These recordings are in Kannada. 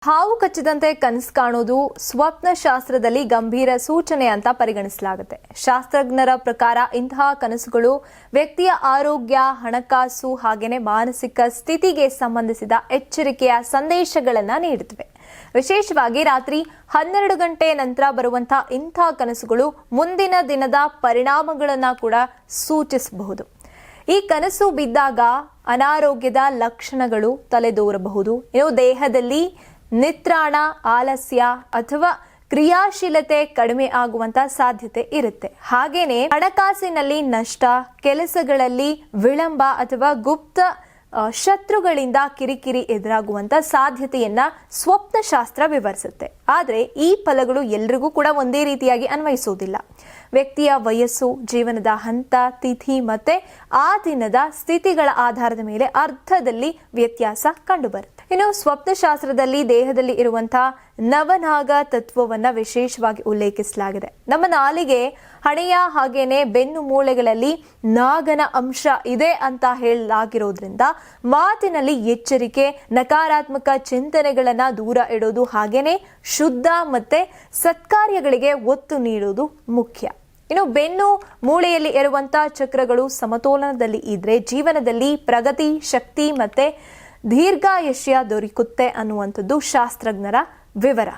ಹಾವು ಕಚ್ಚಿದಂತೆ ಕನಸು ಕಾಣೋದು ಸ್ವಪ್ನ ಶಾಸ್ತ್ರದಲ್ಲಿ ಗಂಭೀರ ಸೂಚನೆ ಅಂತ ಪರಿಗಣಿಸಲಾಗುತ್ತೆ. ಶಾಸ್ತ್ರಜ್ಞರ ಪ್ರಕಾರ ಇಂತಹ ಕನಸುಗಳು ವ್ಯಕ್ತಿಯ ಆರೋಗ್ಯ, ಹಣಕಾಸು ಹಾಗೇನೆ ಮಾನಸಿಕ ಸ್ಥಿತಿಗೆ ಸಂಬಂಧಿಸಿದ ಎಚ್ಚರಿಕೆಯ ಸಂದೇಶಗಳನ್ನು ನೀಡುತ್ತವೆ. ವಿಶೇಷವಾಗಿ ರಾತ್ರಿ 12 ಗಂಟೆ ನಂತರ ಬರುವಂತಹ ಇಂಥ ಕನಸುಗಳು ಮುಂದಿನ ದಿನದ ಪರಿಣಾಮಗಳನ್ನು ಕೂಡ ಸೂಚಿಸಬಹುದು. ಈ ಕನಸು ಬಿದ್ದಾಗ ಅನಾರೋಗ್ಯದ ಲಕ್ಷಣಗಳು ತಲೆದೋರಬಹುದು. ಇನ್ನು ದೇಹದಲ್ಲಿ ನಿತ್ರಾಣ, ಆಲಸ್ಯ ಅಥವಾ ಕ್ರಿಯಾಶೀಲತೆ ಕಡಿಮೆ ಆಗುವಂತ ಸಾಧ್ಯತೆ ಇರುತ್ತೆ. ಹಾಗೇನೆ ಹಣಕಾಸಿನಲ್ಲಿ ನಷ್ಟ, ಕೆಲಸಗಳಲ್ಲಿ ವಿಳಂಬ ಅಥವಾ ಗುಪ್ತ ಶತ್ರುಗಳಿಂದ ಕಿರಿಕಿರಿ ಎದುರಾಗುವಂತ ಸಾಧ್ಯತೆಯನ್ನ ಸ್ವಪ್ನಶಾಸ್ತ್ರ ವಿವರಿಸುತ್ತೆ. ಆದರೆ ಈ ಫಲಗಳು ಎಲ್ರಿಗೂ ಕೂಡ ಒಂದೇ ರೀತಿಯಾಗಿ ಅನ್ವಯಿಸೋದಿಲ್ಲ. ವ್ಯಕ್ತಿಯ ವಯಸ್ಸು, ಜೀವನದ ಹಂತ, ತಿಥಿ ಮತ್ತೆ ಆ ದಿನದ ಸ್ಥಿತಿಗಳ ಆಧಾರದ ಮೇಲೆ ಅರ್ಥದಲ್ಲಿ ವ್ಯತ್ಯಾಸ ಕಂಡುಬರುತ್ತೆ. ಇನ್ನು ಸ್ವಪ್ನಶಾಸ್ತ್ರದಲ್ಲಿ ದೇಹದಲ್ಲಿ ಇರುವಂತಹ ನವನಾಗ ತತ್ವವನ್ನ ವಿಶೇಷವಾಗಿ ಉಲ್ಲೇಖಿಸಲಾಗಿದೆ. ನಮ್ಮ ನಾಲಿಗೆ, ಹಣೆಯ ಹಾಗೇನೆ ಬೆನ್ನು ಮೂಳೆಗಳಲ್ಲಿ ನಾಗನ ಅಂಶ ಇದೆ ಅಂತ ಹೇಳಲಾಗಿರೋದ್ರಿಂದ ಮಾತಿನಲ್ಲಿ ಎಚ್ಚರಿಕೆ, ನಕಾರಾತ್ಮಕ ಚಿಂತನೆಗಳನ್ನ ದೂರ ಇಡೋದು ಹಾಗೇನೆ ಶುದ್ಧ ಮತ್ತೆ ಸತ್ಕಾರ್ಯಗಳಿಗೆ ಒತ್ತು ನೀಡೋದು ಮುಖ್ಯ. ಇನ್ನು ಬೆನ್ನು ಮೂಳೆಯಲ್ಲಿ ಇರುವಂತಹ ಚಕ್ರಗಳು ಸಮತೋಲನದಲ್ಲಿ ಇದ್ರೆ ಜೀವನದಲ್ಲಿ ಪ್ರಗತಿ, ಶಕ್ತಿ ಮತ್ತೆ ದೀರ್ಘಾಯುಷ್ಯ ದೊರಕುತ್ತೆ ಅನ್ನುವಂಥದ್ದು ಶಾಸ್ತ್ರಜ್ಞರ ವಿವರ.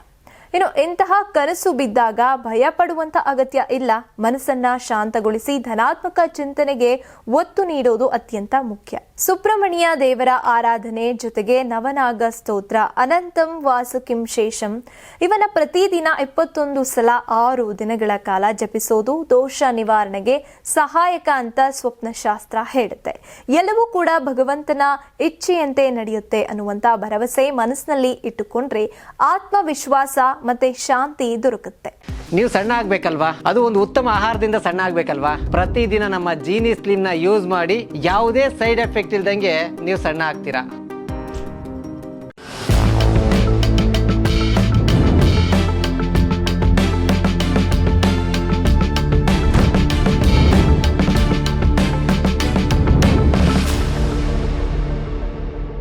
ಇನ್ನು ಇಂತಹ ಕನಸು ಬಿದ್ದಾಗ ಭಯ ಪಡುವಂತ ಅಗತ್ಯ ಇಲ್ಲ. ಮನಸ್ಸನ್ನ ಶಾಂತಗೊಳಿಸಿ ಧನಾತ್ಮಕ ಚಿಂತನೆಗೆ ಒತ್ತು ನೀಡೋದು ಅತ್ಯಂತ ಮುಖ್ಯ. ಸುಬ್ರಹ್ಮಣ್ಯ ದೇವರ ಆರಾಧನೆ ಜೊತೆಗೆ ನವನಾಗ ಸ್ತೋತ್ರ, ಅನಂತಂ ವಾಸುಕಿಂ ಶೇಷಂ ಇವನ್ನ ಪ್ರತಿದಿನ 21 ಸಲ 6 ದಿನಗಳ ಕಾಲ ಜಪಿಸೋದು ದೋಷ ನಿವಾರಣೆಗೆ ಸಹಾಯಕ ಅಂತ ಸ್ವಪ್ನಶಾಸ್ತ್ರ ಹೇಳುತ್ತೆ. ಎಲ್ಲವೂ ಕೂಡ ಭಗವಂತನ ಇಚ್ಛೆಯಂತೆ ನಡೆಯುತ್ತೆ ಅನ್ನುವಂತ ಭರವಸೆ ಮನಸ್ಸಿನಲ್ಲಿ ಇಟ್ಟುಕೊಂಡ್ರೆ ಆತ್ಮವಿಶ್ವಾಸ ಮತ್ತೆ ಶಾಂತಿ ದೊರಕುತ್ತೆ. ನೀವು ಸಣ್ಣ ಆಗ್ಬೇಕಲ್ವಾ? ಅದು ಒಂದು ಉತ್ತಮ ಆಹಾರದಿಂದ ಸಣ್ಣ ಆಗ್ಬೇಕಲ್ವಾ? ಪ್ರತಿದಿನ ನಮ್ಮ ಜೀನಿ ಸ್ಲಿಮ್ ನ ಯೂಸ್ ಮಾಡಿ ಯಾವುದೇ ಸೈಡ್ ಎಫೆಕ್ಟ್ ಇಲ್ದಂಗೆ ನೀವು ಸಣ್ಣ ಆಗ್ತೀರಾ.